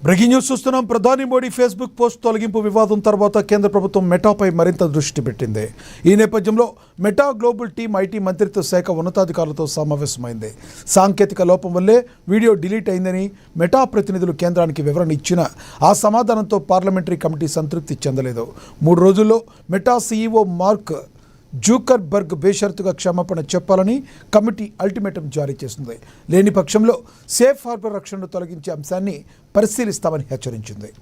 Breaking news చూస్తున్నాం. ప్రధాని Modi Facebook post తొలగింపు వివాదం తర్వాత కేంద్ర ప్రభుత్వం మెటాపై మరింత దృష్టి పెట్టింది. ఈ నేపథ్యంలో మెటా గ్లోబల్ టీమ్ ఐటీ మంత్రిత్వ శాఖ ఉన్నతాధికారులతో సమావేశమైంది. సాంకేతిక లోపం వల్లే వీడియో డిలీట్ అయిందని మెటా ప్రతినిధులు కేంద్రానికి వివరణ ఇచ్చినా ఆ సమాధానంతో పార్లమెంటరీ కమిటీ సంతృప్తి చెందలేదు. 3 రోజుల్లో మెటా సీఈఓ మార్క్ జూకర్బర్గ్ బేషరతుగా క్షమాపణ చెప్పాలని కమిటీ అల్టిమేటం జారీ చేసింది. లేని పక్షంలో సేఫ్ హార్బర్ రక్షణను తొలగించే అంశాన్ని పరిశీలిస్తామని హెచ్చరించింది.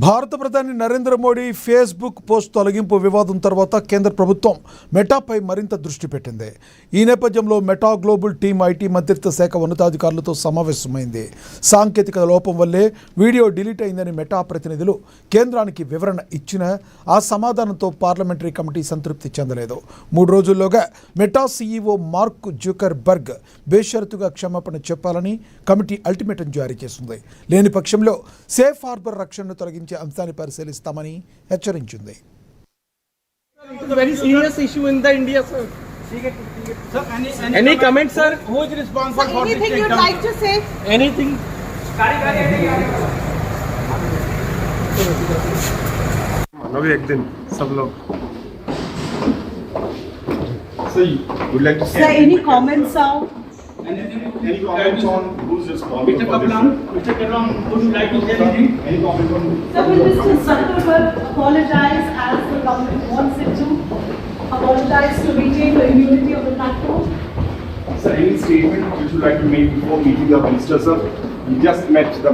భారత ప్రధాని నరేంద్ర మోడీ ఫేస్బుక్ పోస్ట్ తొలగింపు వివాదం తర్వాత కేంద్ర ప్రభుత్వం మెటాపై మరింత దృష్టి పెట్టింది. ఈ నేపథ్యంలో మెటా గ్లోబల్ టీమ్ ఐటీ మంత్రిత్వ శాఖ ఉన్నతాధికారులతో సమావేశమైంది. సాంకేతిక లోపం వల్లే వీడియో డిలీట్ అయిందని మెటా ప్రతినిధులు కేంద్రానికి వివరణ ఇచ్చినా ఆ సమాధానంతో పార్లమెంటరీ కమిటీ సంతృప్తి చెందలేదు. 3 రోజుల్లోగా మెటా సీఈఓ మార్క్ జూకర్బర్గ్ బేషరతుగా క్షమాపణ చెప్పాలని కమిటీ అల్టిమేటం జారీ చేసింది. లేని పక్షంలో సేఫ్ హార్బర్ రక్షణను తొలగించే అంశాన్ని పరిశీలిస్తామని హెచ్చరించింది. Very serious issue in the India, sir. Any comment, sir? Who is responsible for this? Anything you'd like to say? Anything? मनोगे एक दिन सब लोग. Sir, would like to say Sir, any comments now? any comments on who's responsible Mr. for this? Kaplan, Mr. Kaplan, would you like to say anything? Any comment on Sir, will Mr. Zuckerberg apologize as the government wants it to? Apologize to retain the immunity of the platform? Sir, any statement which you like to make before meeting the minister, sir? You just met the